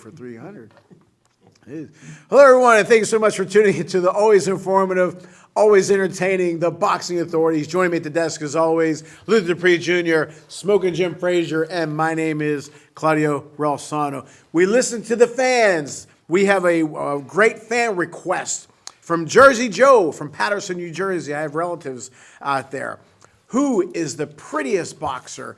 for 300. Hello, everyone, and thank you so much for tuning into the always informative, always entertaining, The Boxing Authorities. Joining me at the desk, as always, Luther Dupree Jr., Smoking Jim Frazier, and my name is Claudio Ralsano. We listen to the fans. We have a great fan request from Jersey Joe from Patterson, New Jersey. I have relatives out there. Who is the prettiest boxer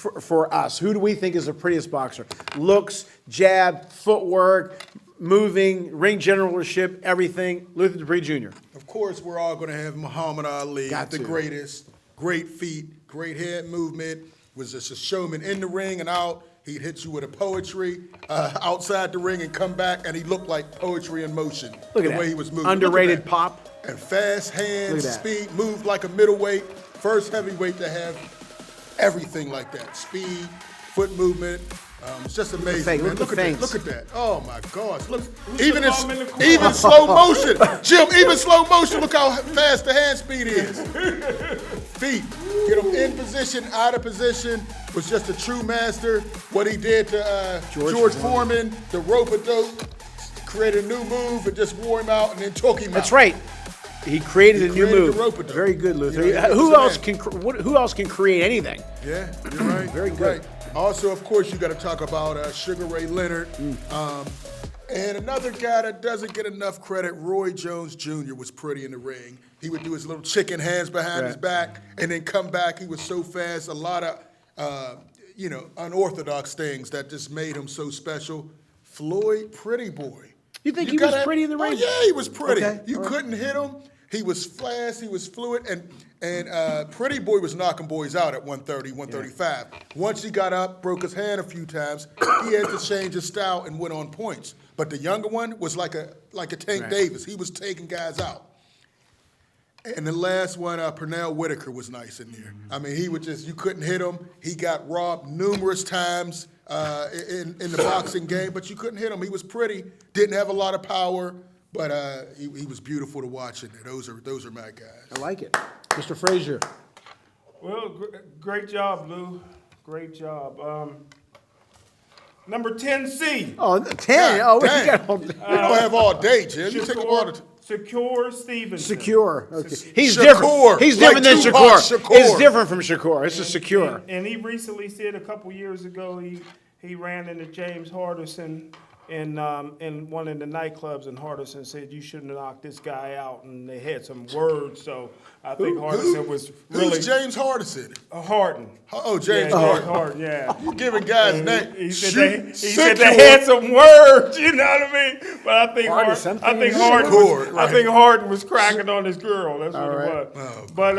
for us? Who do we think is the prettiest boxer? Looks, jab, footwork, moving, ring generalship, everything. Luther Dupree Jr. Of course, we're all going to have Muhammad Ali, the greatest. Great feet, great head movement. Was just a showman in the ring and out. He'd hit you with a poetry outside the ring and come back, and he looked like poetry in motion. Look at the way he was moving. Underrated pop. And fast hands, speed, moved like a middleweight. First heavyweight to have everything like that. Speed, foot movement. It's just amazing. Look at that. Oh my gosh. Look, even slow motion. Jim, even slow motion, look how fast the hand speed is. Feet. Get him in position, out of position. Was just a true master. What he did to George Foreman, the rope-a-dope, created a new move and just wore him out and then took him out. That's right. He created a new move. Very good, Luther. You know, who else can create anything? Yeah, you're right. Very good. Right. Also, of course, you got to talk about Sugar Ray Leonard. And another guy that doesn't get enough credit, Roy Jones Jr. was pretty in the ring. He would do his little chicken hands behind his back and then come back. He was so fast. A lot of, unorthodox things that just made him so special. Floyd Pretty Boy. You think he was pretty in the ring? Oh, yeah, he was pretty. Okay. You couldn't hit him. He was fast. He was fluid. And Pretty Boy was knocking boys out at 130, 135. Yeah. Once he got up, broke his hand a few times, he had to change his style and went on points. But the younger one was like a Tank Davis. He was taking guys out. And the last one, Pernell Whitaker was nice in there. I mean, he would you couldn't hit him. He got robbed numerous times in the boxing game, but you couldn't hit him. He was pretty, didn't have a lot of power, but he was beautiful to watch in there. Those are my guys. I like it. Mr. Frazier. Well, great job, Lou. Great job. Number 10C. Oh, 10. God, we don't have all day, Jim. You take them all the Shakur Stevenson. Secure. Okay. He's Shakur, different. He's different than Shakur. Shakur. He's different from Shakur. It's a secure. And he recently said a couple years ago he ran into James Hardison in one of the nightclubs, and Hardison said, "You shouldn't have knocked this guy out." And they had some words, so I think Hardison was really. Who's James Hardison? Harden. Oh, James Harden. Harden, yeah. You giving guys names? He said they had some words, you know what I mean? But I think Harden was cracking on his girl. That's what it was. Oh, but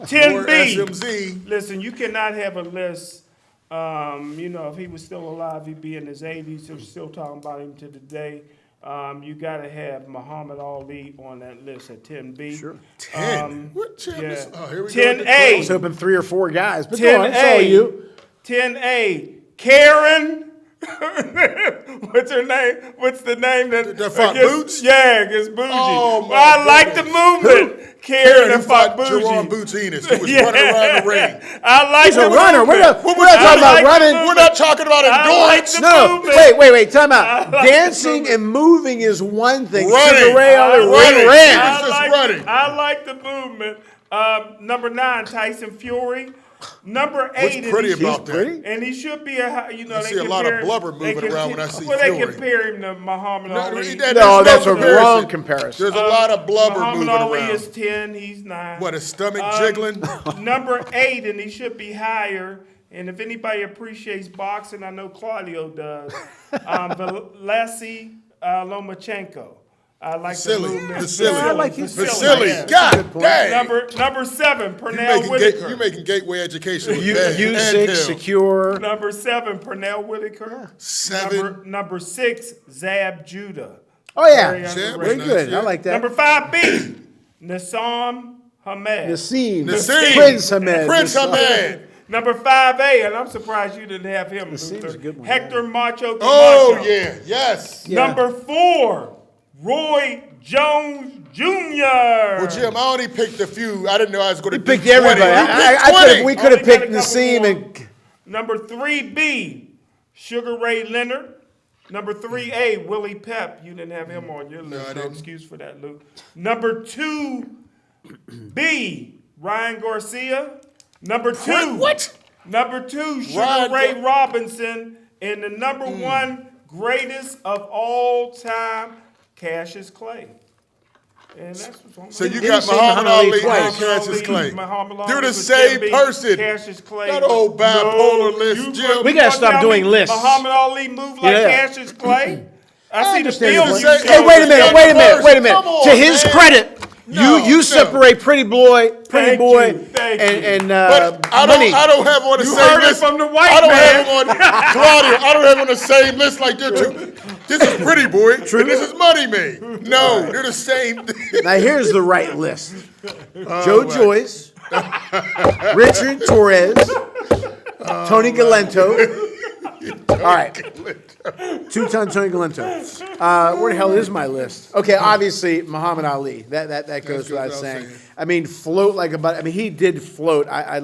10B. SMZ. Listen, you cannot have a list. If he was still alive, he'd be in his 80s. They're still talking about him to today. You got to have Muhammad Ali on that list at 10B. Sure. 10? What 10 is? Oh, here we 10A. go. I was hoping 3 or 4 guys, but 10A. go on, it's all you. 10A. Karen. What's her name? What's the name that fought Boots? Yeah, against Bougie. Oh, my I like the movement. Karen that fought Bougie. Jerome Boots Enos, who was running around the ring. I like the runner. We're not talking about running. We're not talking about endurance. No, wait, time out. Dancing and moving is one thing. Running. I like the movement. Number 9, Tyson Fury. Number 8 What's pretty about that? And he should be I see a lot of blubber moving around when I see Fury. They compare him to Muhammad Ali. No, that's a wrong comparison. There's a lot of blubber Muhammad moving Ali around. is 10, he's 9. What, his stomach jiggling? Number 8, and he should be higher. And if anybody appreciates boxing, I know Claudio does. Vasily Lomachenko. I like the movement. I like his Vasily. God dang. Number 7, Pernell Whitaker. You're making gateway education with U6, secure. Number 7, Pernell Whitaker. 7. Number 6, Zab Judah. Oh, yeah. Very good. I like that. Number 5B, Nassim Hamed. Nassim. Prince Hamed. Number 5A, and I'm surprised you didn't have him. Nassim's a good one. Hector Macho Camacho. Oh, yeah. Yes. Yeah. Number 4, Roy Jones Jr. Well, Jim, I only picked a few. I didn't know I was going to pick picked everybody. We could have picked Nassim and Number 3B, Sugar Ray Leonard. Number 3A, Willie Pep. You didn't have him on your list, I so didn't. excuse for that, Luke. Number 2B, Ryan Garcia. Number 2. What? Number 2, Sugar Ryan Ray Robinson. And the number 1 greatest of all time, Cassius Clay. And that's what's on So my you list. got say Muhammad Muhammad Ali Ali twice. and Cassius Clay. Muhammad Ali They're the was same 10B, person. Cassius Clay. That old bipolar list, you Jim. We gotta stop tell doing me lists. Muhammad Ali moved like Yeah. Cassius Clay. I see the understand film the you point. say- Hey, showed wait a us. minute, wait a minute, wait a minute. Come on, To his man. credit, No, you separate Pretty Boy, Thank you, thank you. and But I Money. don't have on the You same heard it list. from the white I don't man. have him on Claudia. I don't have him on the same list like they're two. This is Pretty Boy, and this is Money Man. No, they're the same. Now here's the right list: Joe Joyce, Richard Torres, Tony Galento. All right, two-ton Tony Galento. Where the hell is my list? Okay, obviously Muhammad Ali. That goes without saying. I mean, float like a butt. I mean, he did float. I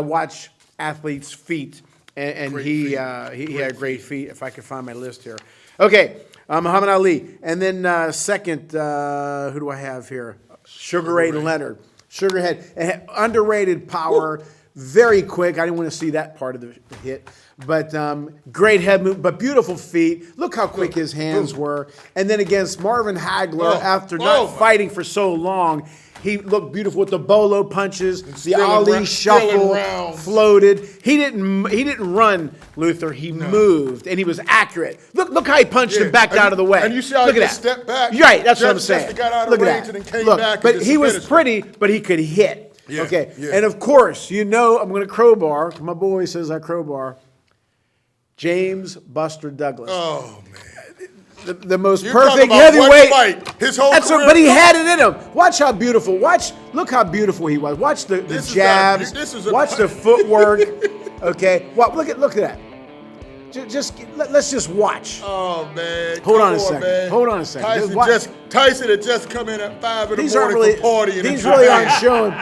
watch athletes' feet, and he had great feet. If I could find my list here. Okay, Muhammad Ali, and then second, who do I have here? Sugar Ray Leonard. Sugarhead, underrated power, very quick. I didn't want to see that part of the hit, but great head move, but beautiful feet. Look how quick his hands were. And then against Marvin Hagler, after not fighting for so long, he looked beautiful with the bolo punches, the stealing stealing stealing Ali shuffle, rounds. floated. He didn't run, Luther. He moved, and he was accurate. Look how he punched him back out of the way. And you see how Look he at just that. stepped back. Right, that's what I'm Just saying. got out of Look range at that. and then came Look, back and but just he was finished. pretty, but he could hit. Yeah, Okay, yeah. and of course, I'm going to crowbar. My boy says I crowbar. James Buster Douglas. Oh man. The most You're talking perfect about one heavyweight. fight. His whole That's career. but he had it in him. Watch how beautiful. Look how beautiful he was. Watch the This is jabs. not- this is a- Watch the footwork. Okay. Well, look at that. Let's just watch. Oh man. Hold Come on a second. man. Hold on a second. Tyson had just come in at 5 in the These aren't morning really. for partying. These and really drinking. aren't showing.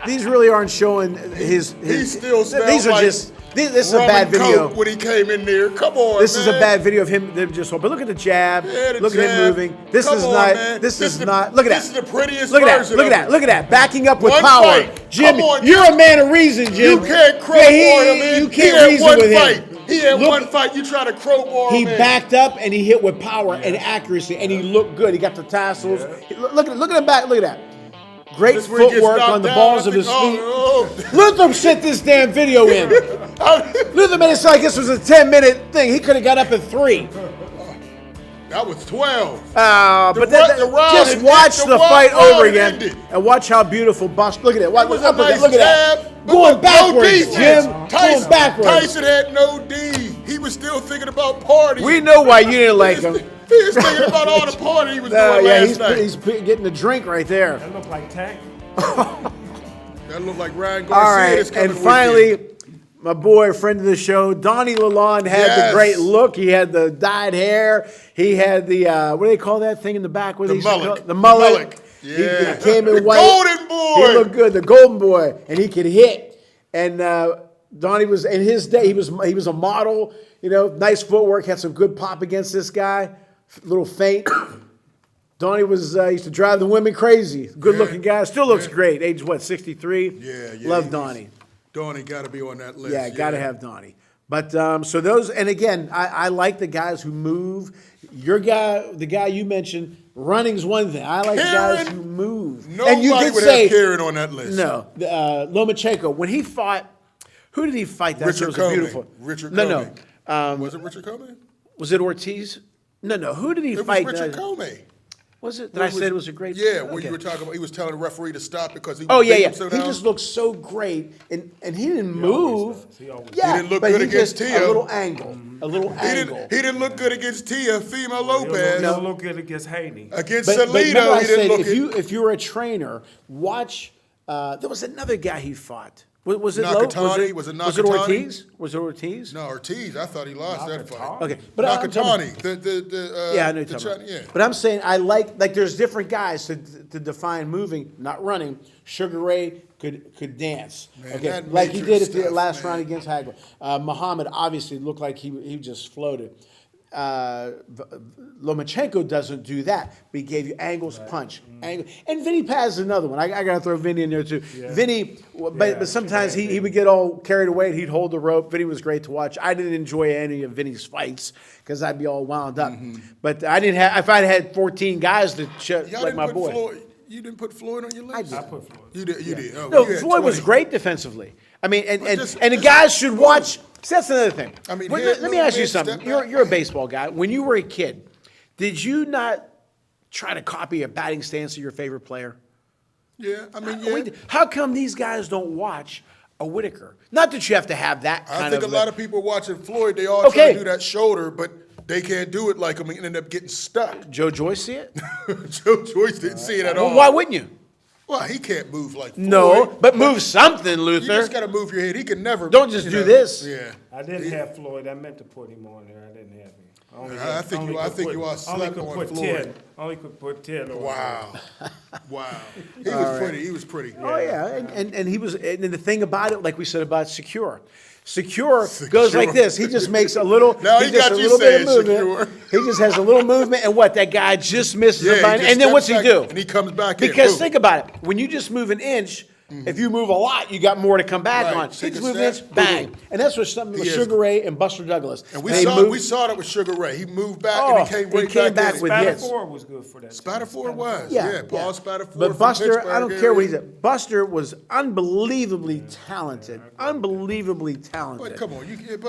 These really aren't showing his. He still smells These are like just. This is a rum bad and video. Coke when he came in there. Come on, This man. is a bad video of him just. But look at the jab. Yeah, the look at him jab. moving. This Come is on, not. man. This is the- not. Look at that. This is the prettiest Look at that. version Look at of that. him. Look at that. Backing up with One power. fight. Jim, Come on, you're Jim. a man of reason, Jim. You can't crowbar him in. You He can't had reason one with fight. him. He had Look- one fight. You try to crowbar He him in. backed up and he hit with power and accuracy, and he looked good. He got the tassels. Look at him back. Look at that. Great This where he gets footwork knocked on the down. balls I of his think- feet. oh. Luther sent this damn video in. Luther made it sound like this was a 10-minute thing. He could have got up in 3. That was 12. But The that, round just had watch ended, the the fight round over had again ended. and watch how beautiful Buster. Look at it. That was a nice Look at jab. that. but Going no backwards, defense. Jim. Tyson, Going backwards. Tyson had no D. He was still thinking about partying. We know why you didn't like him. He was thinking about all the party he was No, doing yeah, last night. he's getting a drink right there. That looked like tank. That looked like Ryan Garcia. All right, this coming and finally, weekend. my boy, friend of the show, Donnie Lalonde had Yes. the great look. He had the dyed hair. He had the what do they call that thing in the back? What The they used to mullet. call it? The mullet. The He mullet. came in The white. golden boy. He looked good, the golden boy, and he could hit. And Donnie was in his day. He was a model. You know, nice footwork. Had some good pop against this guy. Little feint. Donnie was used to drive the women crazy. Good-looking guy. Still looks great. Age what? 63. Yeah. Love Donnie. Donnie got to be on that list. Yeah, got to have Donnie. But so those, and again, I like the guys who move. Your guy, the guy you mentioned, running's one thing. I like the guys Kieran, who move. Nobody And you did would say have Kieran on that list. no. Lomachenko, when he fought, who did he fight? That Richard was a Comey. beautiful. Richard No. Comey. Was it Richard Comey? Was it Ortiz? No. Who did he It was fight? Richard Comey. Was it? Did I say it was a great? Yeah, where Okay. you were talking about, he was telling the referee to stop because he was Oh yeah. him so He down. just looked so great, and he didn't move. He Yeah, didn't look but good he against just, Tia. A little angle. A little angle. He didn't look good against Tia, Female He'll Lopez. look good against Haney. Against But remember Salido, I he said didn't look if you were a trainer, watch. There was another guy he fought. Was it Nakatani? Was it Nakatani? Ortiz? Was it Ortiz? No, Ortiz, I thought he lost that fight. Okay, but I'm talking- Nakatani. Yeah, I know you're talking about. yeah. But I'm saying I like there's different guys to define moving, not running. Sugar Ray could dance, Man, okay, that like he did matrix at the stuff, last man. round against Hagler. Muhammad obviously looked like he just floated. Lomachenko doesn't do that, but he gave you angles, punch, angle. And Vinny Paz is another one. I got to throw Vinny in there too. Yeah. Vinny, but sometimes he would get all carried away and he'd hold the rope. Vinny was great to watch. I didn't enjoy any of Vinny's fights because I'd be all wound up. But I didn't have. If I'd had 14 guys to like my boy. Floyd, you didn't put Floyd on your list? I put Floyd. You did. You did. Oh, No, you had Floyd was 20. great defensively. I mean, and just- the guys should watch. See, that's another thing. I mean, Let me ask you something. step back. You're a baseball guy. When you were a kid, did you not try to copy a batting stance of your favorite player? Yeah, I mean, yeah. How come these guys don't watch a Whitaker? Not that you have to have that kind I think of. a lot of people watching Floyd, they all try to do that shoulder, but they can't do it like him and end up getting stuck. Joe Joyce see it? Joe Joyce didn't see it at all. Well, why wouldn't you? Well, he can't move like Floyd. No, but move something, You Luther. just got to move your head. He can never. Don't just do this. Yeah. I didn't have Floyd. I meant to put him on there. I didn't have him. I think you all slept on Floyd. Only could put 10 on. Wow. Wow. He was pretty. He was pretty. Oh yeah, and he was. And the thing about it, like we said about Secure goes like this. He just makes a little. Now he just got a you little bit of saying movement. Secure. He just has a little movement, and what that guy just misses Yeah, the he line. just And then what's steps he back do? and he comes back in. Because Boom. think about it. When you just move an inch. If you move a lot, you got more to come back Right. on. Take He just a moved an step, inch, bang. boom. And that's what something with He is- Sugar Ray and Buster Douglas. And They we moved- saw that with Sugar Ray. He moved back Oh, and he came he right came back in. with hits. Spatafore was good for that. Spatafore was. Yeah, Yeah, Paul Spatafore. But from Buster, I don't Pittsburgh care what he area. said. Buster was unbelievably talented. Unbelievably talented. But come on,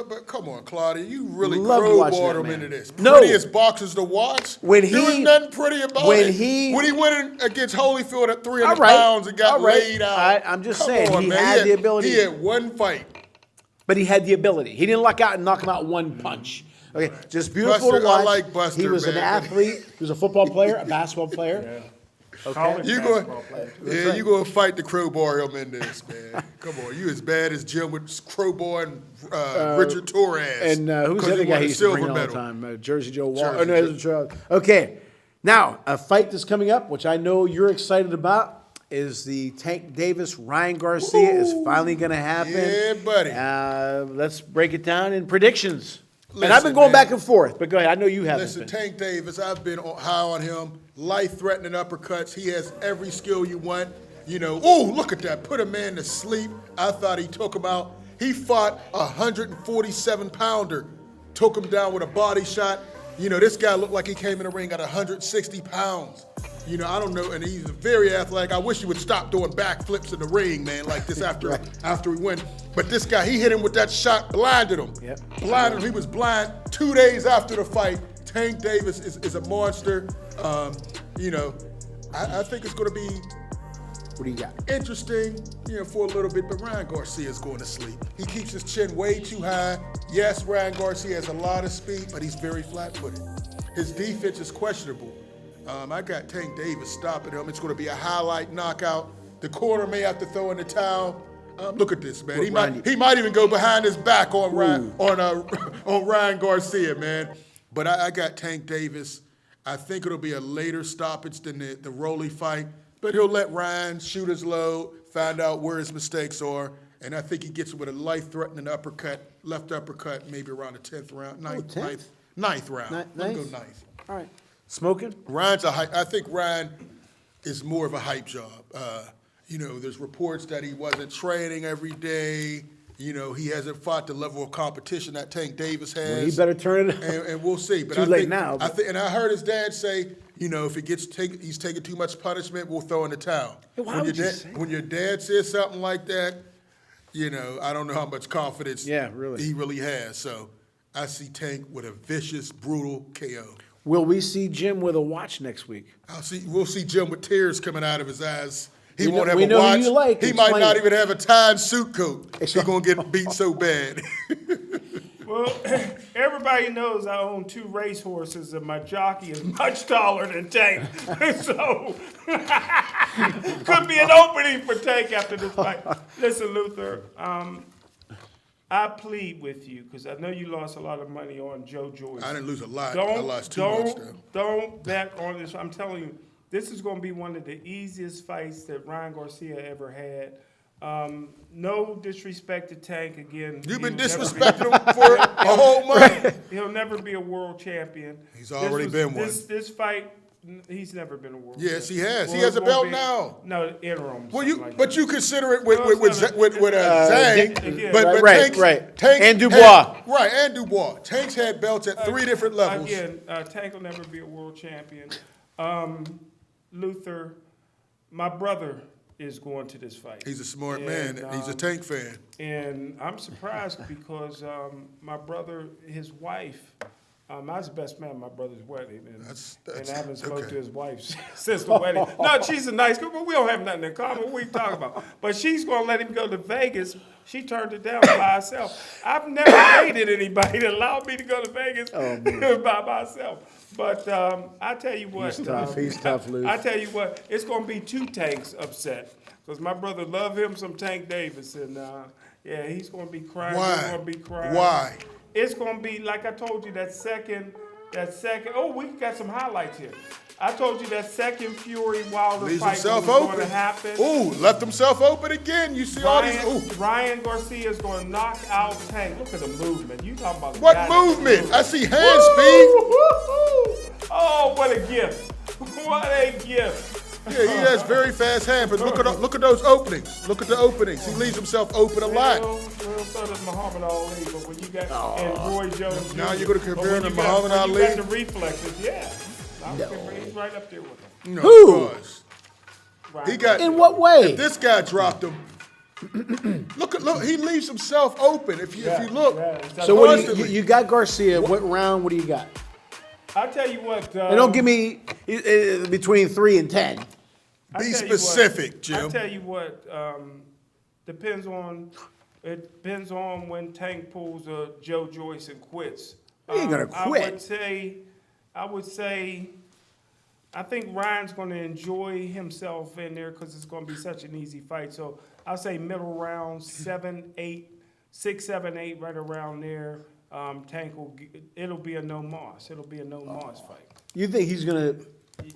but come on, Claudia, you really Love watching crowbarred that him man. into this. No. Prettiest boxers to watch. When there was he- nothing pretty about when it. he- when he went in against Holyfield at 300 All right. pounds and got All right. laid out. I'm just Come saying, on, he man. had the ability. He had one fight. But he had the ability. He didn't luck out and knock him out one punch. Okay, just beautiful Buster, to watch. I like Buster, He was an man. athlete. He was a football player, a basketball player. College You basketball going? player. Yeah, you going to fight the crowbar him in this, man? Come on, you as bad as Jim with crowbar and Richard Torres. And who's 'cause the other he guy won he a used to bring silver all the medal. time? Jersey Joe Wall. Jersey Oh, no, it was Charles. Okay, now a fight that's coming up, which I know you're excited about, is the Tank Davis Ryan Garcia is finally going to happen. Yeah, buddy. Let's break it down in predictions. And I've Listen, been going man. back and forth, but go ahead. I know you haven't. Listen, been. Tank Davis, I've been high on him. Life-threatening uppercuts. He has every skill you want. You know, ooh, look at that. Put a man to sleep. I thought he took him out. He fought a 147-pounder. Took him down with a body shot. You know, this guy looked like he came in the ring at 160 pounds. You know, I don't know, and he's very athletic. I wish he would stop doing backflips in the ring, man, like this after he went. But this guy, he hit him with that shot, blinded him. Yep. Blinded him. He was blind 2 days after the fight. Tank Davis is a monster. You know, I think it's going to be What do you got? interesting, you know, for a little bit, but Ryan Garcia is going to sleep. He keeps his chin way too high. Yes, Ryan Garcia has a lot of speed, but he's very flat-footed. His defense is questionable. I got Tank Davis stopping him. It's going to be a highlight knockout. The corner may have to throw in the towel. Look at this, man. He might even go behind his back on Ryan Garcia, man. But I got Tank Davis. I think it'll be a later stoppage than the Rolly fight. But he'll let Ryan shoot his load, find out where his mistakes are, and I think he gets it with a life-threatening uppercut, left uppercut, maybe around the 10th round, ninth round. Ninth? Let me go ninth. All right. Smoking? Ryan's a hype. I think Ryan is more of a hype job. You know, there's reports that he wasn't training every day. You know, he hasn't fought the level of competition that Tank Davis has. Well, he better turn it. And we'll see. But Too late now, but- And I heard his dad say, you know, if it he's taking too much punishment, we'll throw in the towel. Yeah, why would you say When your dad says something like that, you know, I don't know how much confidence he really has. So I see Tank with a vicious, brutal KO. Will we see Jim with a watch next week? We'll see Jim with tears coming out of his eyes. He We won't know- have we a know who watch. you like. He might Explain not it. even have a tied suit coat. He's Explain- gonna get beat so bad. Well, everybody knows I own 2 racehorses, and my jockey is much taller than Tank. So, could be an opening for Tank after this fight. Listen, Luther, I plead with you, because I know you lost a lot of money on Joe Joyce. I didn't lose a lot. I lost too much though. Don't bet on this. I'm telling you, this is going to be one of the easiest fights that Ryan Garcia ever had. No disrespect to Tank again. You've been He'll never be- disrespecting him for a whole month. He'll never be a world champion. He's already been one. This fight, he's never been a world Yes, champion. he has. He Well, has a it won't belt be- now. No, interim. Well, something like but that. you consider it with No, it's not Zhang, again. but Right, Tank's, right. Tank's And Dubois. and Dubois. Tank's had belts at 3 different levels. Again, Tank will never be a world champion. Luther, my brother is going to this fight. He's a smart And, man. He's a Tank fan. And I'm surprised because my brother, his wife, I was the best man at my brother's wedding, and I haven't spoken okay. to his wife since the wedding. No, she's a nice girl, but we don't have nothing in common. What we talk about? But she's going to let him go to Vegas. She turned it down by herself. I've never dated anybody that allowed me to go to Vegas by myself. But I tell you what, He's tough. He's tough, Luke. I tell you what, it's going to be 2 Tanks upset because my brother love him some Tank Davis, and yeah, he's going to be crying. Why? He's going to be crying. Why? It's going to be, like I told you, that second, oh, we got some highlights here. I told you that second Fury Wilder Leaves fight was himself going open. to happen. Ooh, left himself open again. You see all these. Ooh. Ryan Garcia is going to knock out Tank. Look at the movement. You talking about the What guy that movement? moves. I see hand speed. Woo-hoo-hoo. Oh, what a gift. What a gift. Yeah, he has very fast hands, but look at those openings. Look at the openings. He leaves himself open a lot. Well, so does Muhammad Ali, but when you got and Roy Jones Now Jr., you're gonna compare but when him to you got- Muhammad when Ali? You got the reflexes, yeah. He's right up there with him. No, Who? of course. Right. He got. In what way? If this guy dropped him. Look! He leaves himself open. If you look. Yeah, So what do constantly. you got Garcia? What round? What do you got? I'll tell you what. And don't give me between 3 and 10. I'll Be tell you what- specific, Jim. I'll tell you what. Depends on. It depends on when Tank pulls a Joe Joyce and quits. He ain't gonna quit. I would say. I think Ryan's going to enjoy himself in there because it's going to be such an easy fight. So I'll say middle round, 7, 8, 6, 7, 8, right around there. Tank it'll be a no moss. It'll be a no moss fight. You think he's gonna?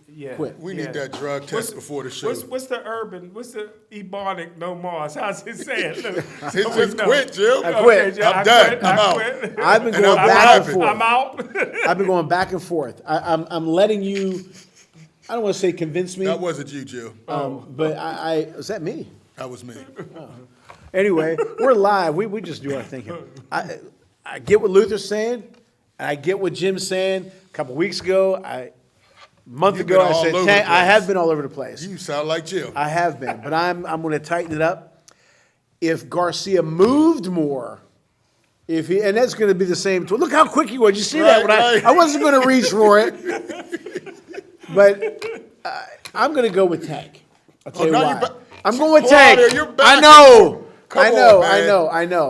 Yeah. Quit. We need that drug test before the show. What's the Ebonic no moss? How's it saying? He just quit, Jim. I quit. Jim, I'm done. I'm out. quit. I've been And going I'm back and happy. forth. I'm out. I've been going back and forth. I'm letting you. I don't want to say convince me, That wasn't you, Jim. but is that me? That was me. Anyway, we're live. We just do our thinking. I get what Luther's saying, and I get what Jim's saying. A couple weeks ago, a month You've ago, been I all said, over Tank, the I place. have been all over the place. You sound like Jim. I have been, but I'm going to tighten it up. If Garcia moved more, and that's going to be the same. Look how quick he was. You see that? Right. I wasn't going to reach for it, but I'm going to go with Tank. I'll tell you now why. you're ba- I'm going with Claudia, Tank. you're I backing- know. Come I on, know. man.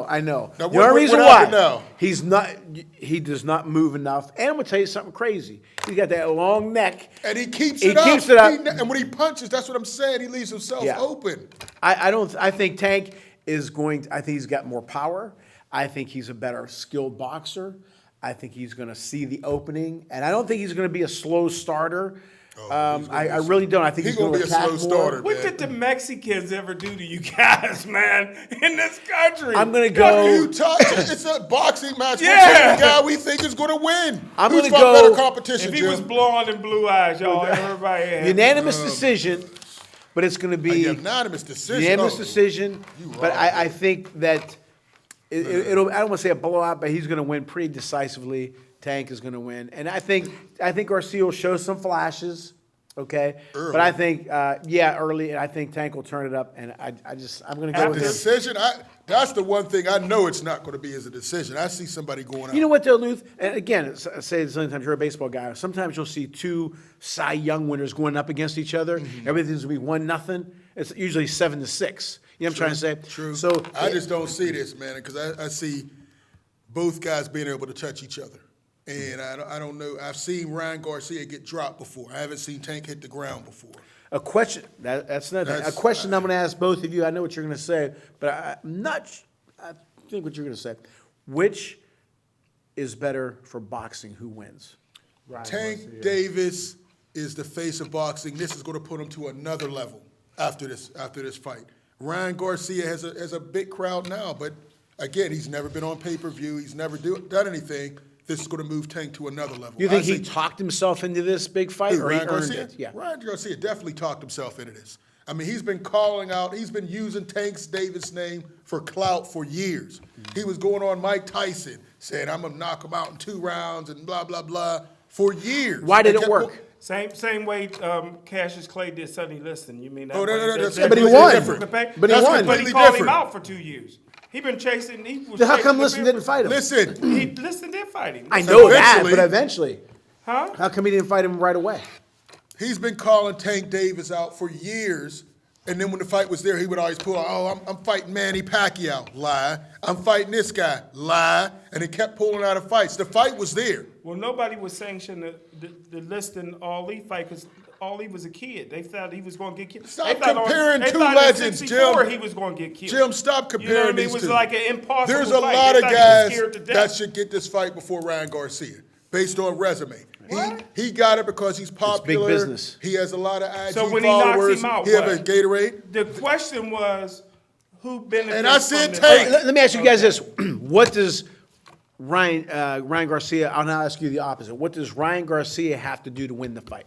I know. Now, The only reason what why happened now? he's not, he does not move enough. And I'm gonna tell you something crazy. He's got that long neck. And he keeps He it up. keeps it up. And when he punches, that's what I'm saying. He leaves himself Yeah. open. I think Tank is going. I think he's got more power. I think he's a better skilled boxer. I think he's going to see the opening, and I don't think he's going to be a slow starter. I really don't. I think he's going to be a attack slow more. starter. What did the Mexicans ever do to you guys, man, in this country? I'm going to You go. talk, it's a boxing match. Yeah. We're taking the guy we think is going to win. I'm Who's gonna fought go- better competition, If he Jim? was blonde and blue eyes, y'all, everybody had Unanimous decision, but it's going to be Unanimous decision. unanimous Oh. decision. But I think that it'll. I don't want to say a blowout, but he's going to win pretty decisively. Tank is going to win, and I think Garcia will show some flashes. Okay, Early. but I think early, and I think Tank will turn it up, and I'm going to go A with him. decision. That's the one thing I know it's not going to be as a decision. I see somebody going out. You know what, though, Luth? And again, I say this sometimes you're a baseball guy. Sometimes you'll see 2 Cy Young winners going up against each other. Everything's going to be 1-0. It's usually 7-6. You know what I'm trying to say? True. So I just don't see this, man, because I see both guys being able to touch each other. And I don't know. I've seen Ryan Garcia get dropped before. I haven't seen Tank hit the ground before. a question. That's another thing. A question I'm going to ask both of you. I know what you're going to say, but I'm not. I think what you're going to say. Which is better for boxing? Who wins? Ryan Tank Garcia. Davis is the face of boxing. This is going to put him to another level after this fight. Ryan Garcia has a big crowd now, but again, he's never been on pay-per-view. He's never done anything. This is going to move Tank to another level. You think he talked himself into this big fight, or he Ryan earned Garcia? it? Yeah. Ryan Garcia definitely talked himself into this. I mean, he's been calling out, he's been using Tank Davis' name for clout for years. He was going on Mike Tyson, saying, I'm going to knock him out in 2 rounds and blah, blah, blah, for years. Why did it work? Same way Cassius Clay did Sonny Liston. You mean that? Oh, no, that's but he won. different. But he won. But he called him out for 2 years. He been chasing. Then how come Liston didn't fight him? Listen, Liston did fight him. I know that, Eventually- but eventually. Huh? How come he didn't fight him right away? he's been calling Tank Davis out for years. And then when the fight was there, he would always pull out, oh, I'm fighting Manny Pacquiao, lie. I'm fighting this guy, lie. And he kept pulling out of fights. The fight was there. Well, nobody was sanctioning the Liston Ali fight because Ali was a kid. They thought he was going to get killed. Stop comparing two legends, Jim. He was going to get killed. Jim, stop comparing you know what I mean? these It was two. like an impossible There's a fight. lot They of thought he was guys scared to death. that should get this fight before Ryan Garcia, based on resume. What? He got it because he's popular. big business. He has a lot of IG So when he knocks followers. him out, he have a what? Gatorade. The question was, who benefits And I said from this Tank. fight? Let me ask you guys this. What does Ryan Garcia, I'll now ask you the opposite. What does Ryan Garcia have to do to win the fight?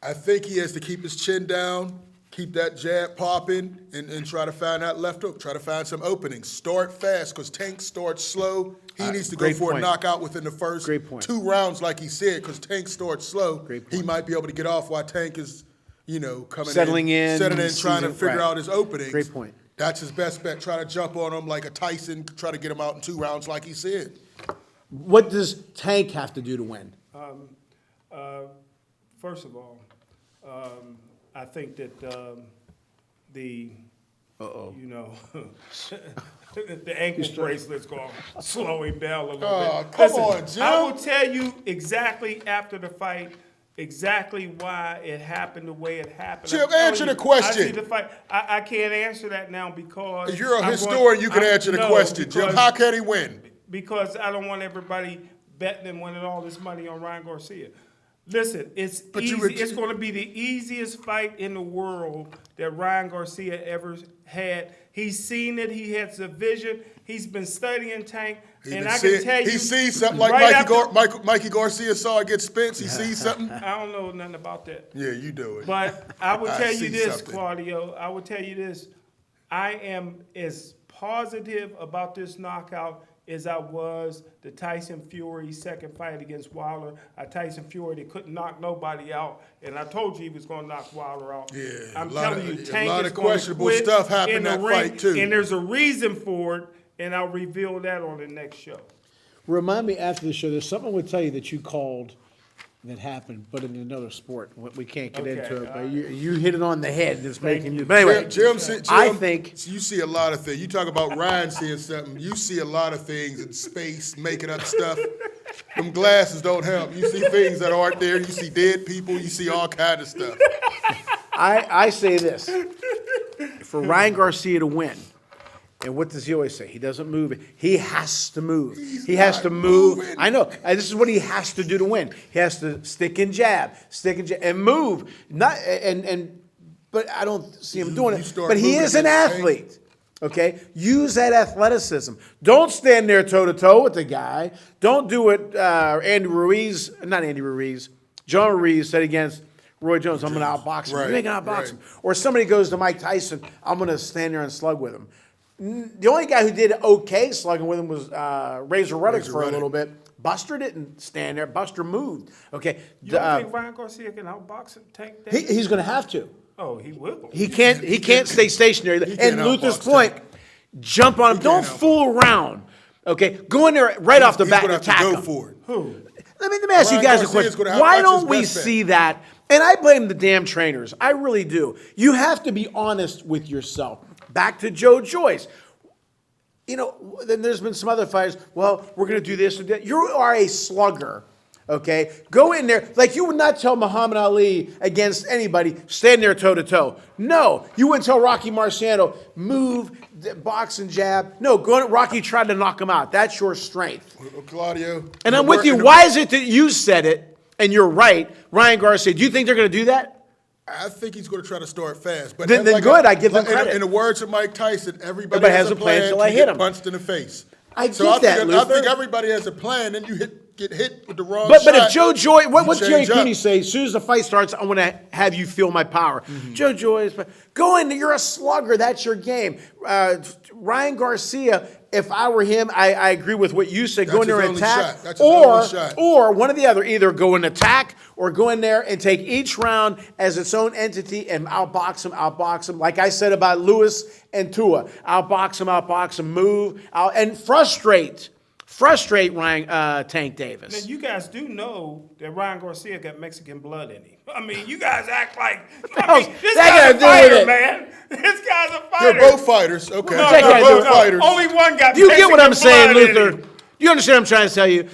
I think he has to keep his chin down, keep that jab popping, and try to find that left hook, try to find some openings. Start fast, because Tank starts slow. He needs to go great for point. a knockout within the first Great point. 2 rounds, like he said, because Tank starts slow. Great point. He might be able to get off while Tank is, coming Settling in, trying to season- figure right. out his openings. Great point. That's his best bet. Try to jump on him like a Tyson, try to get him out in 2 rounds, like he said. What does Tank have to do to win? First of all, I think that the ankle bracelet's going to slow him down a little Oh, bit. come on, Jim. I will tell you exactly after the fight exactly why it happened the way it happened. Jim, I'm telling answer the you, question. I see the fight. I can't answer that now because If you're a I'm historian, you can answer the no, question. Jim, because- how can he win? Because I don't want everybody betting and winning all this money on Ryan Garcia. Listen, it's But easy. you were- It's going to be the easiest fight in the world that Ryan Garcia ever had. He's seen it. He has a vision. He's been studying Tank, and I can tell you, he sees something like right after- Mikey Garcia saw against Spence. He sees something. I don't know nothing about that. Yeah, you do it. But I would I tell you see this, something. Claudio. I would tell you this. I am as positive about this knockout as I was the Tyson Fury second fight against Wilder. Tyson Fury, they couldn't knock nobody out, and I told you he was going to knock Wilder out. Yeah, I'm a lot telling of- you, a Tank lot is of going to questionable quit stuff happened in the in that ring, fight, too. and there's a reason for it, and I'll reveal that on the next show. Remind me after the show, there's something I would tell you that you called that happened, but in another sport. We can't get Okay, into it, but all you hit it on the head. It's making you. you. But anyway, Jim, I think you see a lot of things. You talk about Ryan seeing something. You see a lot of things in space, making up stuff. Them glasses don't help. You see things that aren't there. You see dead people. You see all kind of stuff. I say this. For Ryan Garcia to win, and what does he always say? He doesn't move. He has to move. He has not to move. moving. I know. And this is what he has to do to win. He has to stick and jab, and move. But I don't see him doing you it. start But he moving is an against athlete. Okay? Use that athleticism. Don't stand there toe-to-toe with the guy. Don't do what John Ruiz said against Roy Jones. I'm going to outbox him. Right, You're going to outbox right. him. Or somebody goes to Mike Tyson, I'm going to stand there and slug with him. The only guy who did okay slugging with him was Razor Ruddock for a Ruddock. little bit. Buster didn't stand there. Buster moved. Okay? You don't think Ryan Garcia can outbox and Tank Davis? He's going to have to. Oh, he will. He can't stay stationary. can't And Luther's outbox point, Tank. jump on him. Don't can't fool around. Okay? Go in there right off the He's bat gonna and have to attack go him. for it. Who? Let me ask you Ryan guys a Garcia's question. gonna have- Why that's don't his we best bet. see that? And I blame the damn trainers. I really do. You have to be honest with yourself. Back to Joe Joyce. Then there's been some other fighters. Well, we're going to do this and that. You are a slugger, okay? Go in there. Like you would not tell Muhammad Ali against anybody, stand there toe-to-toe. No. You wouldn't tell Rocky Marciano, move, box and jab. No, Rocky tried to knock him out. That's your strength. Claudio. And I'm with you. Why is it that you said it, and you're right, Ryan Garcia, do you think they're going to do that? I think he's going to try to start fast. But Then good, I give them credit. In the words of Mike Tyson, everybody has a plan till I to hit get him. punched in the face. I So get that, I Luther. think everybody has a plan, and you get hit with the wrong But shot. if Joe Joy, what's you Jerry change up. Cooney say? As soon as the fight starts, I want to have you feel my power. Mm-hmm. Joe Joy, go in. You're a slugger. That's your game. Ryan Garcia. If I were him, I agree with what you said. Go in That's there his and only attack, shot. That's his only shot. or one or the other. Either go and attack, or go in there and take each round as its own entity and outbox him. Like I said about Lewis and Tua, outbox him, move out and frustrate Ryan Tank Davis. Now, you guys do know that Ryan Garcia got Mexican blood in him. I mean, you guys act like this that guy's a gotta do with fighter, it. man. This guy's a fighter. They're both fighters. Okay, No, That no, guy they're do both it. fighters. Only one got. You get what I'm Mexican saying, blood in Luther? him. You understand what I'm trying to tell you?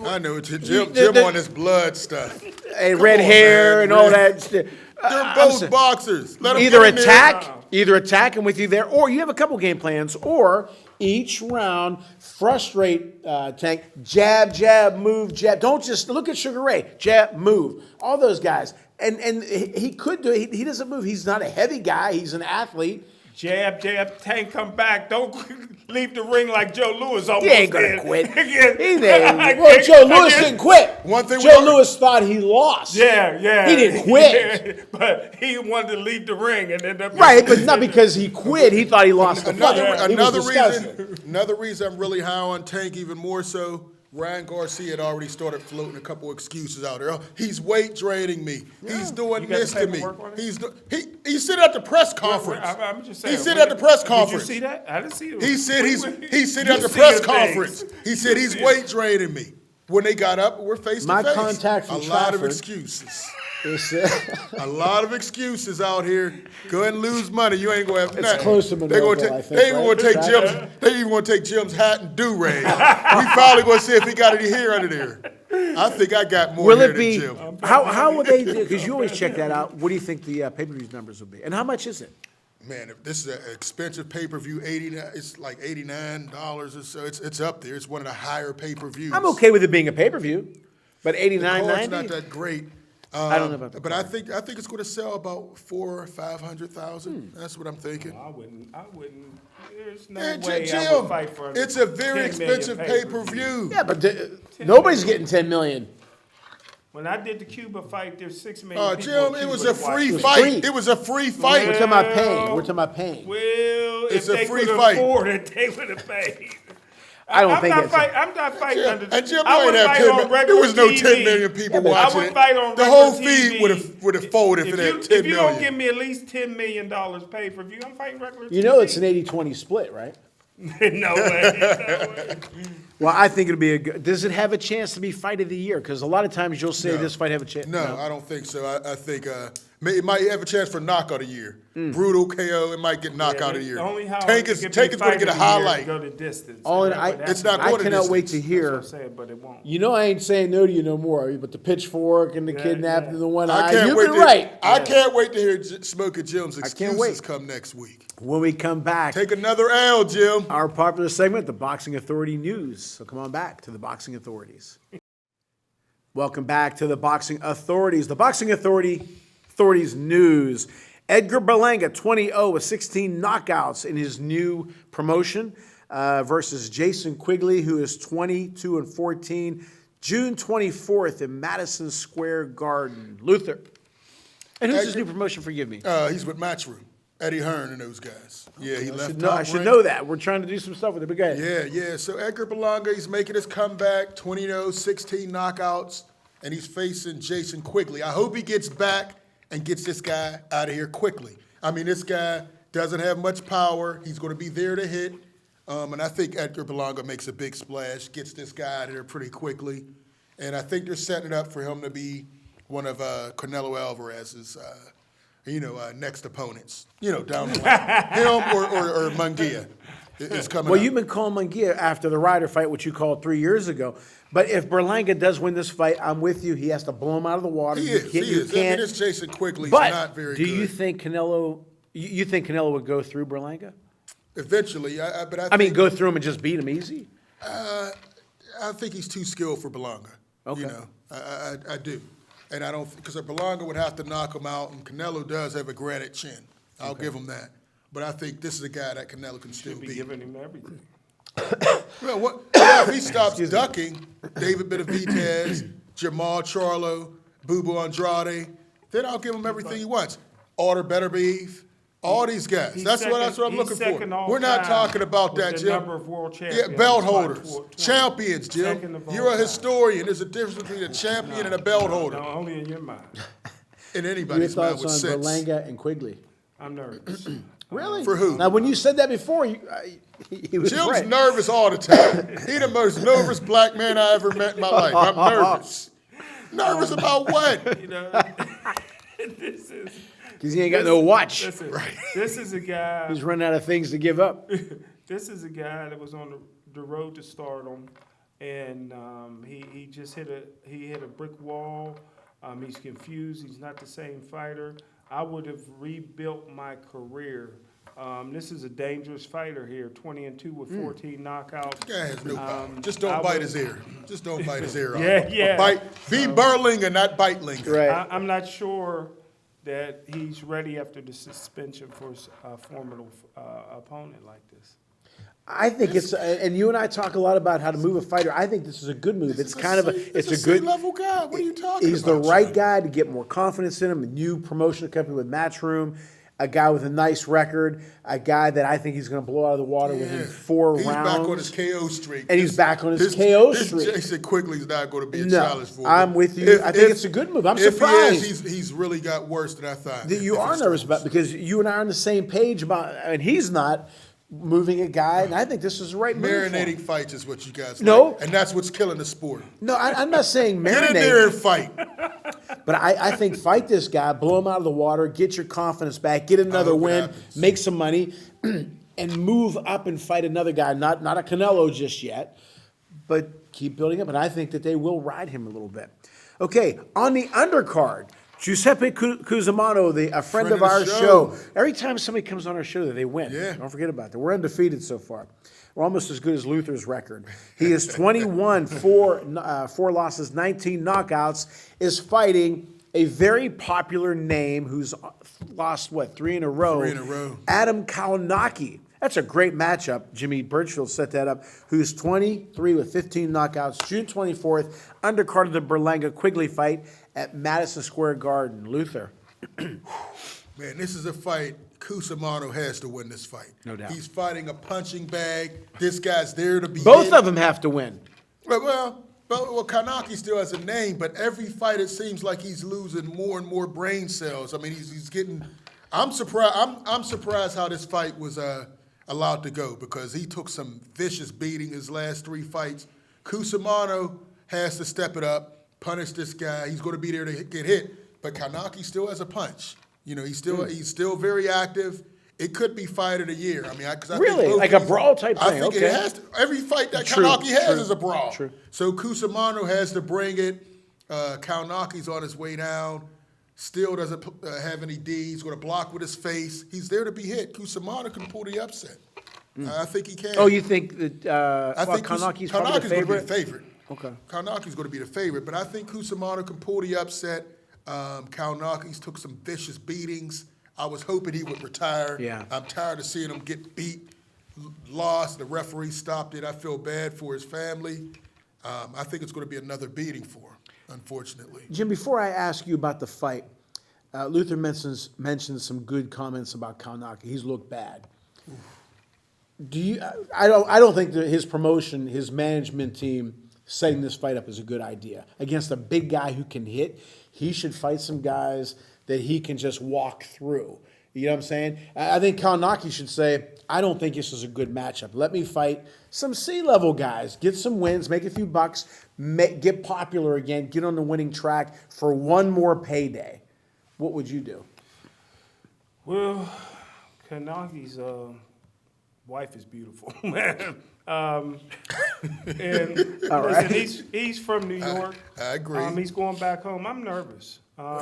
I know it's Jim the- on this blood stuff. And red on, hair man. and all Red- that. They're I'm both saying- boxers. Let 'em Either get in there. attack and with you there, or you have a couple game plans, or each round frustrate Tank, jab, move, jab. Don't just look at Sugar Ray, jab, move. All those guys, and he could do it. He doesn't move. He's not a heavy guy. He's an athlete. Jab, Tank, come back. Don't leave the ring like Joe Lewis almost He ain't gonna did. quit. Yeah. He didn't. Well, Joe Lewis didn't quit. One thing we Joe don't- Lewis thought he lost. Yeah. He didn't quit. Yeah, but he wanted to leave the ring and end up Right, but not because he quit. He thought he lost the fight. He was disgusting. Another reason I'm really high on Tank even more so, Ryan Garcia had already started floating a couple excuses out there. Oh, he's weight draining me. He's doing You got this the to me. paperwork on it? He said at the press conference. I'm just saying. He said at the press Did conference. you see that? I didn't see it. He said he said You at the see press the conference. things. He said he's weight draining me. When they got up, we're face to My face. contact from a lot of Trafford- excuses. It's, A lot of excuses out here. Go ahead and lose money. You ain't gonna have nothing. close to They gonna Monroeville, I take. think, They even right? gonna take Jim's. They even gonna take Jim's hat and do rag. We finally gonna see if he got any hair under there. I think I got more will hair it be? than Jim. How will they do? Because you always check that out. What do you think the pay-per-view numbers will be? And how much is it? Man, if this is an expensive pay-per-view, it's like $89 or so. It's up there. It's one of the higher pay-per-views. I'm okay with it being a pay-per-view, but The $89.90. card's not that great. I don't know about the But card. I think it's going to sell about 400,000 or 500,000. That's what I'm thinking. I wouldn't. There's no Man, way I Jim, would fight for it's a very 10 million expensive pay-per-view. pay-per-view. Yeah, but nobody's getting 10 million. When I did the Cuba fight, there's 6 million people. Jim, in it was Cuba a that watched free it. fight. free. It was a free fight. We're talking about paying. We're talking about paying. Well, It's if a they free could fight. afford it, they would have paid. I don't think it's. I'm not fighting under. And Jim, I you would ain't have fight 10 on million. There regular was no TV. 10 million people but- watching I would it. fight on The regular whole feed TV. would have folded if it had 10 If you don't million. give me at least $10 million pay per view, I'm fighting regular TV. You know it's an 80-20 split, right? no way. No way. Well, I think it'll be a good. Does it have a chance to be fight of the year? Because a lot of times you'll say No. this fight have a chance. No, I don't think so. I think it might have a chance for knockout of the year. Brutal KO, it might get knockout of the year. The only how Tank is going to get a highlight. Go the distance. All in- That I- would It's happen. not I going to cannot wait distance. to hear. That's what I'm saying, but it won't. You know I ain't saying no to you no more, but the pitchfork and the kidnapping yeah. and the one I eye. can't You've wait been to, right. I can't wait to hear Smoking Jim's can't excuses wait. come next week. When we come back, Take another L, Jim. our popular segment, the Boxing Authority News. So come on back to the Boxing Authorities. Welcome back to the Boxing Authorities. The Boxing Authorities News. Edgar Berlanga, 20-0 with 16 knockouts in his new promotion versus Jason Quigley, who is 22-14, June 24th in Madison Square Garden. Luther. And who's his new promotion? Forgive me. He's with Matchroom. Eddie Hearn and those guys. Yeah, he left. I should know that. We're trying to do some stuff with it. But go ahead. Yeah. So Edgar Berlanga, he's making his comeback, 20-0, 16 knockouts, and he's facing Jason Quigley. I hope he gets back and gets this guy out of here quickly. I mean, this guy doesn't have much power. He's going to be there to hit. And I think Edgar Berlanga makes a big splash, gets this guy out of there pretty quickly. And I think they're setting it up for him to be one of Canelo Alvarez's next opponents, down the line. Him or Munguia is coming Well, up. you've been calling Munguia after the Ryder fight, which you called 3 years ago. But if Berlanga does win this fight, I'm with you. He has to blow him out of the water. He You is. can't- He you is. I can't- mean, this Jason Quigley's but not very do good. you think Canelo? You think Canelo would go through Berlanga? Eventually, I mean, go through him and just beat him easy. I think he's too skilled for Berlanga. Okay. I do. And I don't, because Berlanga would have to knock him out, and Canelo does have a granite chin. I'll give him that. But I think this is a guy that Canelo can still Should be beat. giving him everything. Well, if he stops ducking David Benavidez, Jamal Charlo, Bubu Andrade, then I'll give him everything he wants. Order Beterbiev, all these guys. That's what I'm looking for. We're not talking about that, Jim. Number of world champions. Yeah, belt holders, 20. champions, Second Jim. of all You're a time. historian. There's a difference between a champion and a belt holder. No, only in your mind. In Your anybody's mind thoughts with on sense. Berlanga and Quigley? I'm nervous. Really? For who? Now, when you said that before, he was Jim's right. nervous all the time. He's the most nervous black man I ever met in my life. I'm nervous. Nervous about what? You know, this is. Because he ain't got no watch. Listen, this is a guy. He's running out of things to give up. This is a guy that was on the road to stardom, and he just hit a brick wall. He's confused. He's not the same fighter. I would have rebuilt my career. This is a dangerous fighter here. 20-2 with 14 knockouts. Guy has no power. Just don't bite his ear. Just don't bite his ear off. Yeah. Be Berlinger, not Beitlinger. Right. I'm not sure that he's ready after the suspension for a formidable opponent like this. I think it's, and you and I talk a lot about how to move a fighter. I think this is a good move. It's kind of it's a good level guy. What are you talking about? He's the right guy to get more confidence in him. A new promotional company with Matchroom, a guy with a nice record, a guy that I think he's going to blow out of the water within 4 rounds. He's back on his KO streak. And he's back on his KO streak. Jason Quigley's not going to be a No, challenge for him. I'm with you. I think it's a good move. I'm surprised. If he is, he's really got worse than I thought. That you are nervous about, because you and I are on the same page about, and he's not moving a guy, and I think this is the right move. Marinating fights is what you guys No. like, and that's what's killing the sport. No, I'm not saying marinate. Get in there and fight. But I think fight this guy, blow him out of the water, get your confidence back, get another hope it win, happens. make some money, and move up and fight another guy. Not a Canelo just yet, but keep building up. And I think that they will ride him a little bit. Okay, on the undercard, Giuseppe Cusimano, a friend of our show. Every time somebody comes on our show, they win. Yeah. Don't forget about that. We're undefeated so far. We're almost as good as Luther's record. He is 21, 4 losses, 19 knockouts, is fighting a very popular name who's lost, 3 in a row? 3 in a row. Adam Kalinacki. That's a great matchup. Jimmy Birchfield set that up, who's 23 with 15 knockouts. June 24th, undercard of the Berlanga Quigley fight at Madison Square Garden. Luther. Man, this is a fight. Cusimano has to win this fight. No doubt. He's fighting a punching bag. This guy's there to be Both hit. of them have to win. Well, Kanaki still has a name, but every fight it seems like he's losing more and more brain cells. I mean, he's getting. I'm surprised. I'm surprised how this fight was allowed to go, because he took some vicious beating his last 3 fights. Cusimano has to step it up, punish this guy. He's going to be there to get hit, but Kanaki still has a punch. You know, he's still very active. It could be fight of the year. I mean, because I Really? think Like a brawl type I thing, think okay. it has to. Every fight that True, Kanaki has true, is a brawl. true. So Cusimano has to bring it. Kanaki's on his way down. Still doesn't have any D. He's going to block with his face. He's there to be hit. Cusimano can pull the upset. I think he can. Oh, you think that I think Kanaki's probably the Kanaki's going to be favorite? the favorite. Okay. Kanaki's going to be the favorite, but I think Cusimano can pull the upset. Kanaki's took some vicious beatings. I was hoping he would retire. Yeah. I'm tired of seeing him get beat, lost. The referee stopped it. I feel bad for his family. I think it's going to be another beating for him, unfortunately. Jim, before I ask you about the fight, Luther mentioned some good comments about Kalinacki. He's looked bad. Do you? I don't think that his promotion, his management team setting this fight up is a good idea against a big guy who can hit. He should fight some guys that he can just walk through. You know what I'm saying? I think Kalinacki should say, I don't think this is a good matchup. Let me fight some C-level guys, get some wins, make a few bucks, get popular again, get on the winning track for one more payday. What would you do? Well, Kanaki's wife is beautiful, man. And All right. listen, he's from New York. I agree. He's going back home. I'm nervous.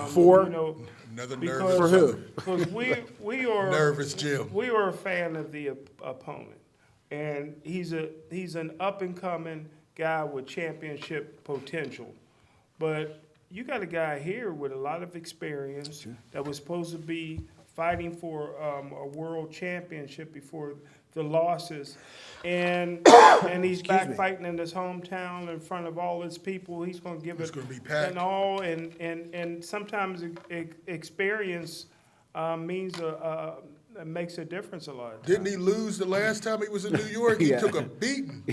For? You know, Another because, nervous. For who? Because we are Nervous Jim. We are a fan of the opponent, and he's an up and coming guy with championship potential. But you got a guy here with a lot of experience that was supposed to be fighting for a world championship before the losses, and he's back fighting in his hometown in front of all his people. He's going to give It's it gonna be packed. and all, and sometimes experience means makes a difference a lot. Didn't he lose the last time he was in New York? He took a beating.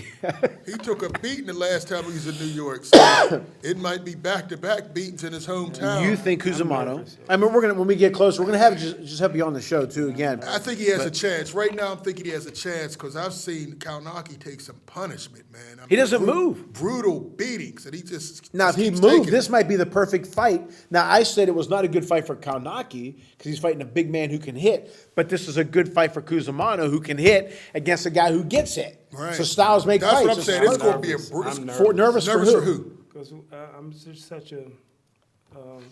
He took a beating the last time he was in New York. So it might be back-to-back beatings in his hometown. You think Cusimano? I mean, when we get closer, we're gonna have just have you on the show too again. I think he has a chance. Right now, I'm thinking he has a chance because I've seen Kaunaki take some punishment, man. I mean, He doesn't move. Brutal beatings, and he just Now, if he keeps moved, taking this it. might be the perfect fight. Now, I said it was not a good fight for Kaunaki because he's fighting a big man who can hit, but this is a good fight for Cusimano who can hit against a guy who gets hit. Right. So styles make That's fights. what I'm saying. It's going to be a brutal. I'm Nervous for who? Because I'm just such a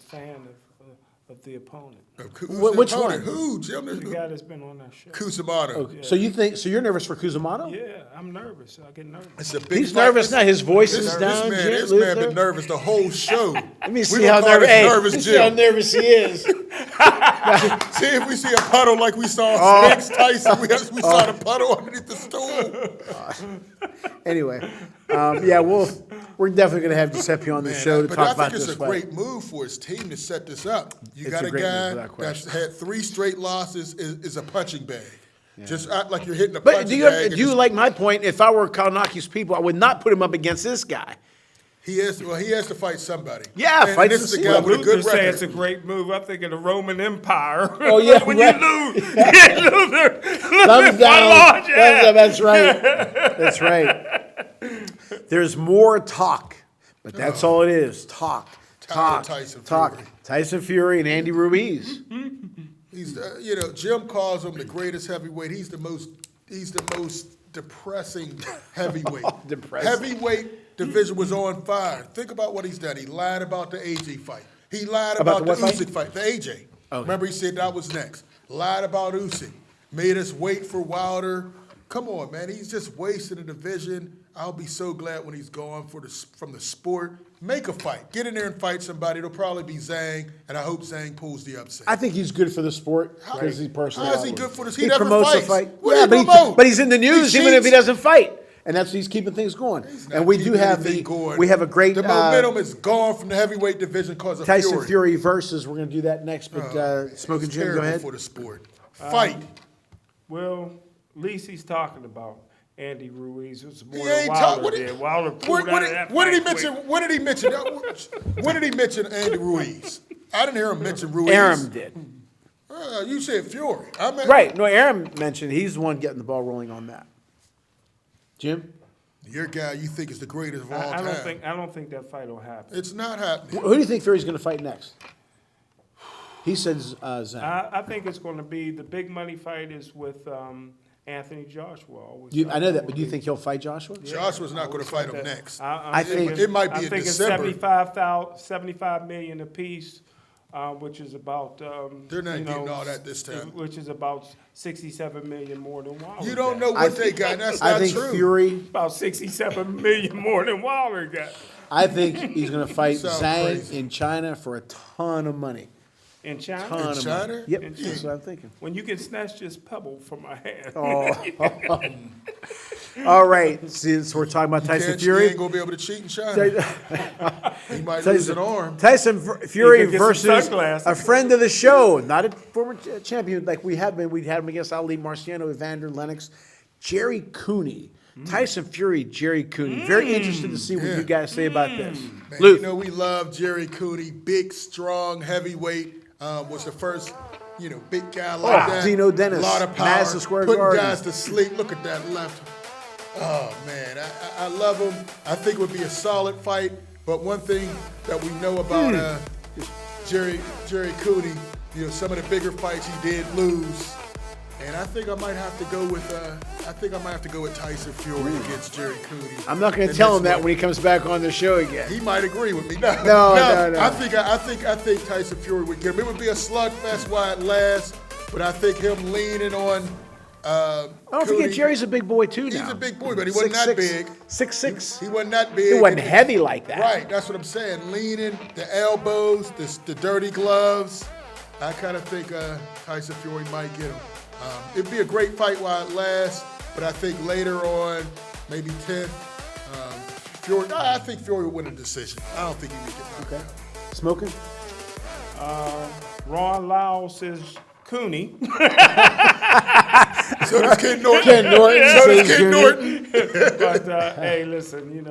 fan of the opponent. Which the one? opponent? Who, Jim? The guy that's been on that show. Cusimano. Okay. So you think? So you're nervous for Cusimano? Yeah, I'm nervous. I get nervous. It's a big He's fight. nervous now. His voice is This down. man, Jim, this man Luther. been nervous the whole show. Let me see how nervous. Hey, let me see how nervous he is. See if we see a puddle like we saw Spinks Tyson. We saw the puddle underneath the stool. Anyway, yeah, we're definitely gonna have Giuseppe on the show to but talk I about think it's this a fight. great move for his team to set this up. You It's got a a great move, guy without that's question. had 3 straight losses, is a punching bag. Just act like you're hitting a But punching do bag. you like my point? If I were Kaunaki's people, I would not put him up against this guy. He has to fight somebody. Yeah, and fight this to is a see guy what with a good Luther say it's a record. great move. I'm thinking the Roman Empire. Oh, yeah, when right. you lose, Luther, Thumbs down. large, yeah. That's right. That's right. There's more talk, but that's all it is. Talk. Tyson Fury. Tyson Fury and Andy Ruiz. He's Jim calls him the greatest heavyweight. He's the most depressing heavyweight. Depressing. Heavyweight division was on fire. Think about what he's done. He lied about the AJ fight. He lied About about the the what Usyk fight, the AJ. Okay. Remember he said that was next. Lied about Usyk. Made us wait for Wilder. Come on, man. He's just wasting a division. I'll be so glad when he's gone from the sport. Make a fight. Get in there and fight somebody. It'll probably be Zhang, and I hope Zhang pulls the upset. I think he's good for the sport because he personally. How is he good for this? He He never promotes the fights. fight. What Yeah, do you promote? but he's in the news even if he cheats. doesn't fight, and that's he's keeping things going. Not And we do keeping have anything going. we have a great The momentum is gone from the heavyweight division because of Tyson Fury versus. We're going to do that next, but Smoking It's Jim, go terrible ahead. for the sport. Fight. Well, at least he's talking about Andy Ruiz. It's more He than ain't Wilder talk- did. Wilder What, pulled what, out of that what did he fight mention? quick. When did he mention? When did he mention Andy Ruiz? I didn't hear him mention Ruiz. Aram did. You said Fury. I meant, Right. No, Aram mentioned he's the one getting the ball rolling on that. Jim? Your guy you think is the greatest of all I time. don't think that fight will happen. It's not happening. Who do you think Fury's going to fight next? He said Zhang. I think it's going to be the big money fight is with Anthony Joshua. I know that, but do you think he'll fight Joshua? Joshua's not going to fight him next. I think- It might be I'm in thinking December. $75 million apiece, which is about. They're not getting all that this time. Which is about $67 million more than Wilder. You don't got. know what they got. That's I not think true. Fury. About $67 million more than Wilder got. I think he's going to fight Sound Zhang crazy. in China for a ton of money. In China, Ton of China? money. Yep, In that's China. what I'm thinking. when you can snatch this pebble from my hand. All right, since we're talking about Tyson You Fury, ain't going to be able to cheat in China. He might lose an arm. Tyson Fury You could get some versus sunglasses. a friend of the show, not a former champion like we have been. We had him against Ali Marciano, Evander Lennox, Jerry Cooney. Tyson Fury, Jerry Cooney. Very interested to see what you guys say about this. Man, Luke, you know we love Jerry Cooney, big, strong, heavyweight. Was the first, big guy like that. Dino Dennis, a lot of power, Madison Square putting Garden. guys to sleep. Look at that left. Oh man, I love him. I think it would be a solid fight. But one thing that we know about Jerry Cooney, some of the bigger fights he did lose. And I think I might have to go with Tyson Fury against Jerry Cooney. I'm not going to in tell this him that one. when he comes back on the show again. He might agree with me. No. I think Tyson Fury would get him. It would be a slugfest while it lasts, but I think him leaning on Don't forget, Cooney, Jerry's a big boy too now. He's a big boy, but he wasn't that big. 6'6". He wasn't that big. He wasn't heavy like that. Right, that's what I'm saying. Leaning, the elbows, the dirty gloves. I kind of think Tyson Fury might get him. It'd be a great fight while it lasts, but I think later on, maybe 10th, Fury. I think Fury will win a decision. I don't think he will get knocked out. Smoking? Ron Lau says Cooney. So does Ken Norton. Ken Norton So does says Ken Jerry. Norton. But hey, listen,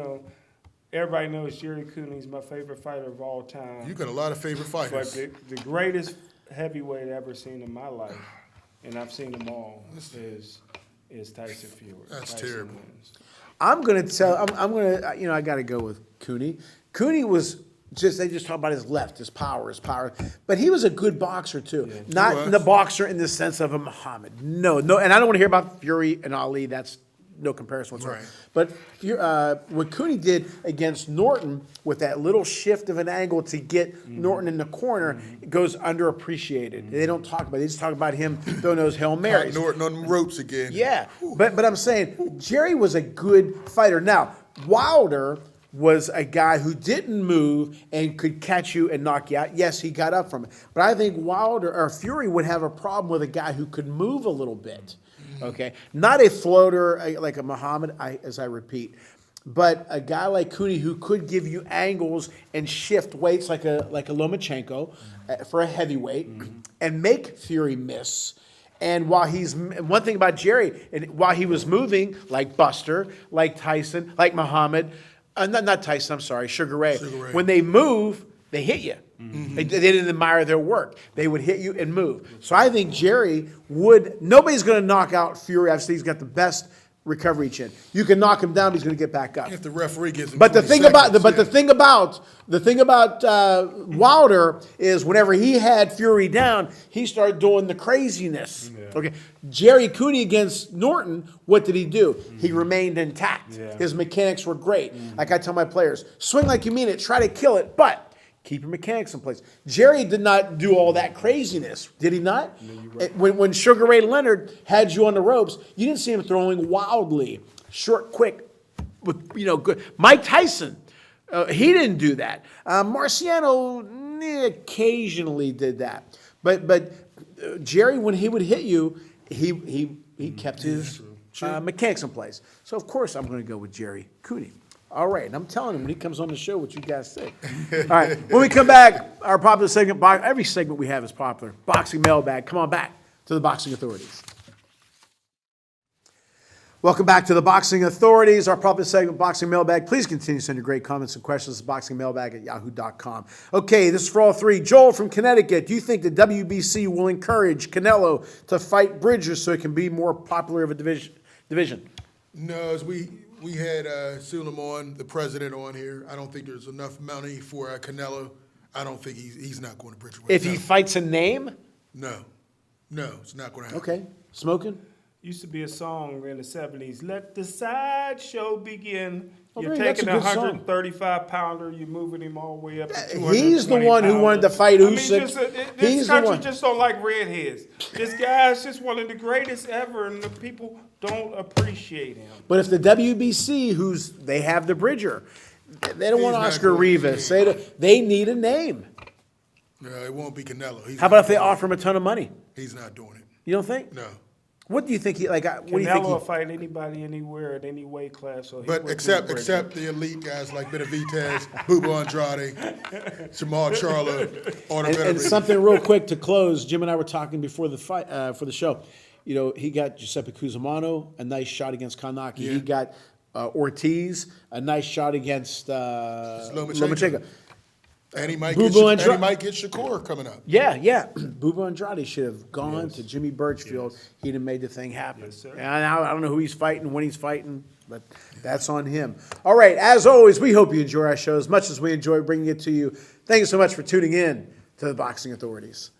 everybody knows Jerry Cooney's my favorite fighter of all time. You got a lot of favorite But fighters. the greatest heavyweight I ever seen in my life, and I've seen them all, is Tyson Fury. That's Tyson terrible. wins. I'm gonna, I got to go with Cooney. Cooney was they just talk about his left, his power, but he was a good boxer too. Not the boxer in the sense of a Muhammad. No, and I don't want to hear about Fury and Ali. That's no comparison whatsoever. Right. But what Cooney did against Norton with that little shift of an angle to get Norton in the corner goes underappreciated. They don't talk about it. They just talk about him throwing those Hail Marys. Norton on the ropes again. Yeah, but I'm saying Jerry was a good fighter. Now, Wilder was a guy who didn't move and could catch you and knock you out. Yes, he got up from it. But I think Fury would have a problem with a guy who could move a little bit. Okay, not a floater like a Muhammad, as I repeat, but a guy like Cooney who could give you angles and shift weights like a Lomachenko for a heavyweight and make Fury miss. And one thing about Jerry, and while he was moving, like Buster, like Tyson, like Muhammad, not Tyson, I'm sorry, Sugar Ray. When they move, they hit you. They didn't admire their work. They would hit you and move. So I think Jerry nobody's going to knock out Fury. Obviously, he's got the best recovery chin. You can knock him down, but he's going to get back up. If the referee gives him But the 20 thing seconds, about Wilder is whenever he had Fury down, he started doing the craziness. Yeah. Okay, Jerry Cooney against Norton, what did he do? He remained intact. Yeah. His mechanics were great. Like I tell my players, swing like you mean it, try to kill it, but keep your mechanics in place. Jerry did not do all that craziness, did he not? No, you're right. When Sugar Ray Leonard had you on the ropes, you didn't see him throwing wildly, short, quick, with good. Mike Tyson, he didn't do that. Marciano occasionally did that, but Jerry, when he would hit you, he kept his mechanics in place. So of course I'm going to go with Jerry Cooney. All right, and I'm telling him when he comes on the show what you guys say. All right, when we come back, our popular segment, every segment we have is popular. Boxing Mailbag. Come on back to the Boxing Authorities. Welcome back to the Boxing Authorities, our popular segment, Boxing Mailbag. Please continue to send your great comments and questions to boxingmailbag@yahoo.com. Okay, this is for all three. Joel from Connecticut, do you think the WBC will encourage Canelo to fight Bridges so it can be more popular of a division? No, as we had Suleiman, the president, on here. I don't think there's enough money for Canelo. I don't think he's not going to Bridgeway. If he fights a name? No, it's not going to happen. Okay, smoking? Used to be a song in the 70s. Let the sideshow begin. Oh, You're really? That's taking a a good 135-pounder, you're moving him all the way up to 220 He's the one who wanted to fight Usyk. This country just don't like redheads. This guy's just one of the greatest ever, and the people don't appreciate him. But if the WBC, they have the Bridger, they don't want Oscar Rivas. They need a name. No, it won't be Canelo. How about if they offer him a ton of money? He's not doing it. You don't think? No. What do you think Canelo do you think will fight anybody, anywhere, at any weight class. So except the elite guys like Benavidez, Bubba Andrade, Jamal Charlo, and something real quick to close. Jim and I were talking before the fight for the show. He got Giuseppe Cusimano, a nice shot against Kanaki. Yeah. He got Ortiz, a nice shot against Lomachenko. And he might get Shakur coming up. Yeah. Bubba Andrade should have gone to Jimmy Birchfield. Yes. He'd have made the thing happen. Yes, and I don't know who he's fighting, when he's fighting, but that's on him. All right, as always, we hope you enjoy our show as much as we enjoy bringing it to you. Thank you so much for tuning in to the Boxing Authorities.